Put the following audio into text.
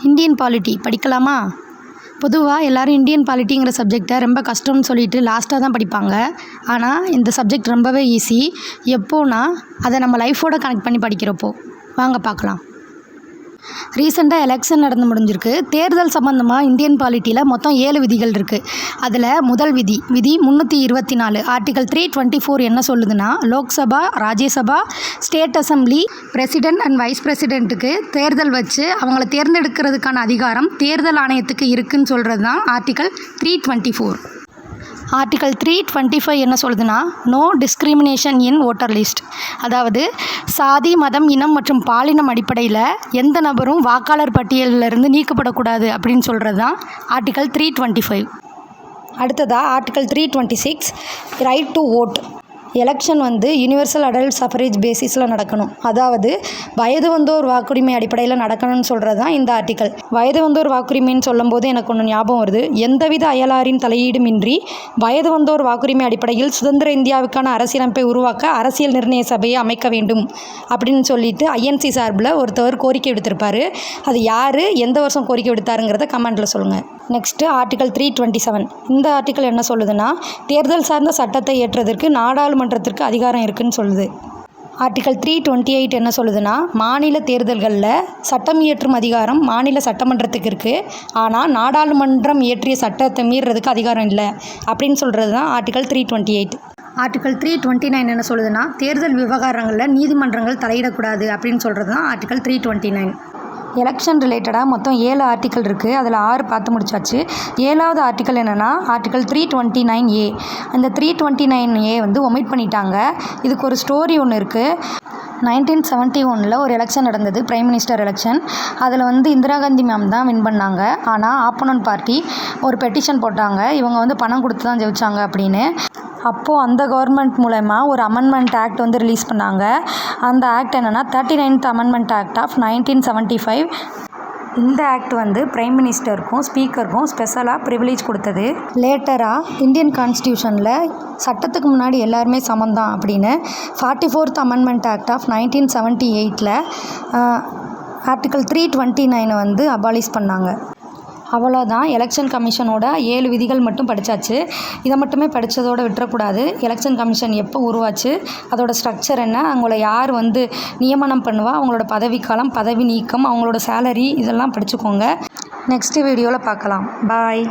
Indian polity படிக்கலாமா? பொதுவாக எல்லோரும் இந்தியன் பாலிட்டிங்கிற சப்ஜெக்டை ரொம்ப கஷ்டம்னு சொல்லிட்டு லாஸ்ட்டாக தான் படிப்பாங்க. ஆனால் இந்த சப்ஜெக்ட் ரொம்பவே ஈஸி. எப்போனா அதை நம்ம லைஃபோடு கனெக்ட் பண்ணி படிக்கிறப்போ. வாங்க பார்க்கலாம். ரீசெண்டாக எலெக்ஷன் நடந்து முடிஞ்சிருக்கு. தேர்தல் சம்மந்தமாக இந்தியன் பாலிட்டியில் மொத்தம் 7 விதிகள் இருக்குது. அதில் முதல் விதி 324 ஆர்டிகல் 324 என்ன சொல்லுதுன்னா, Lok Sabha, Rajya Sabha, state assembly, president and vice பிரசிடென்ட்டுக்கு தேர்தல் வச்சு அவங்கள தேர்ந்தெடுக்கிறதுக்கான அதிகாரம் தேர்தல் ஆணையத்துக்கு இருக்குதுன்னு சொல்கிறது தான் ஆர்டிகல் 324. ஆர்டிகல் 325 என்ன சொல்லுதுன்னா, no discrimination in voter list. அதாவது சாதி, மதம், இனம் மற்றும் பாலினம் அடிப்படையில் எந்த நபரும் வாக்காளர் பட்டியலிருந்து நீக்கப்படக்கூடாது அப்படின்னு சொல்கிறது தான் ஆர்டிகல் 325. அடுத்ததாக article 326 right to vote. Election universal adult suffrage பேசிஸில் நடக்கணும். அதாவது வயது வந்தோர் வாக்குரிமை அடிப்படையில் நடக்கணும்னு சொல்கிறது தான் இந்த ஆர்டிக்கல். வயது வந்தோர் வாக்குரிமைன்னு சொல்லும்போது எனக்கு ஒன்று ஞாபகம் வருது. எந்தவித அயலாரின் தலையீடுமின்றி வயது வந்தோர் வாக்குரிமை அடிப்படையில் சுதந்திர இந்தியாவுக்கான அரசியலமைப்பை உருவாக்க அரசியல் நிர்ணய சபையை அமைக்க வேண்டும் அப்படின்னு சொல்லிட்டு ஐஎன்சி சார்பில் ஒருத்தவர் கோரிக்கை விடுத்திருப்பார். அது யார், எந்த வருஷம் கோரிக்கை விடுத்தாருங்கிறத கமெண்ட்டில் சொல்லுங்கள். Next article 327. இந்த ஆர்டிக்கல் என்ன சொல்லுதுன்னா, தேர்தல் சார்ந்த சட்டத்தை ஏற்றதற்கு நாடாளுமன்றத்திற்கு அதிகாரம் இருக்குதுன்னு சொல்லுது. ஆர்டிகல் 328 என்ன சொல்லுதுன்னா, மாநில தேர்தல்களில் சட்டம் இயற்றும் அதிகாரம் மாநில சட்டமன்றத்துக்கு இருக்குது. ஆனால் நாடாளுமன்றம் இயற்றிய சட்டத்தை மீறுறதுக்கு அதிகாரம் இல்லை அப்படின்னு சொல்கிறது தான் ஆர்டிகல் 328. ஆர்டிகல் 329 என்ன சொல்லுதுன்னா, தேர்தல் விவகாரங்களில் நீதிமன்றங்கள் தலையிடக்கூடாது அப்படின்னு சொல்கிறது தான் ஆர்டிகல் 329. எலெக்ஷன் ரிலேட்டடாக மொத்தம் 7 ஆர்டிக்கல் இருக்குது. அதில் 6 பார்த்து முடிச்சாச்சு. 7வது ஆர்டிக்கல் என்னென்னா ஆர்டிக்கல் 329A. அந்த 329A ஒமிட் பண்ணிட்டாங்க. இதுக்கு ஒரு ஸ்டோரி ஒன்று இருக்குது. 1971 ஒரு எலெக்ஷன் நடந்தது, பிரைம் மினிஸ்டர் எலெக்ஷன். அதில் இந்திரா காந்தி மேம் தான் வின் பண்ணாங்க. ஆனால் ஆப்போனன்ட் பார்ட்டி ஒரு பெட்டிஷன் போட்டாங்க, இவங்க பணம் கொடுத்து தான் ஜெயிச்சாங்க அப்படின்னு. அப்போது அந்த கவர்மெண்ட் மூலமா ஒரு அமெண்ட்மெண்ட் ஆக்ட் ரிலீஸ் பண்ணாங்க. அந்த ஆக்ட் என்னென்னா 39th அமெண்ட்மெண்ட் ஆக்ட் ஆஃப் 1975. இந்த ஆக்ட் பிரைம் மினிஸ்டருக்கும் ஸ்பீக்கருக்கும் ஸ்பெஷலாக ப்ரிவிலேஜ் கொடுத்தது. லேட்டராக இந்தியன் கான்ஸ்டியூஷனில் சட்டத்துக்கு முன்னாடி எல்லாருமே சமந்தான் அப்படின்னு 44th amendment act of 1978 article 329 abolish பண்ணாங்க. அவ்வளோதான். எலெக்ஷன் கமிஷனோட 7 விதிகள் மட்டும் படித்தாச்சு. இதை மட்டுமே படித்ததோடு விட்டுறக்கூடாது. எலெக்ஷன் கமிஷன் எப்போ உருவாச்சு, அதோட ஸ்ட்ரக்சர் என்ன, அவங்கள யார் நியமனம் பண்ணுவா, அவங்களோட பதவிக்காலம், பதவி நீக்கம், அவங்களோட சேலரி, இதெல்லாம் படிச்சுக்கோங்க. நெக்ஸ்ட் வீடியோவில் பார்க்கலாம். பாய்.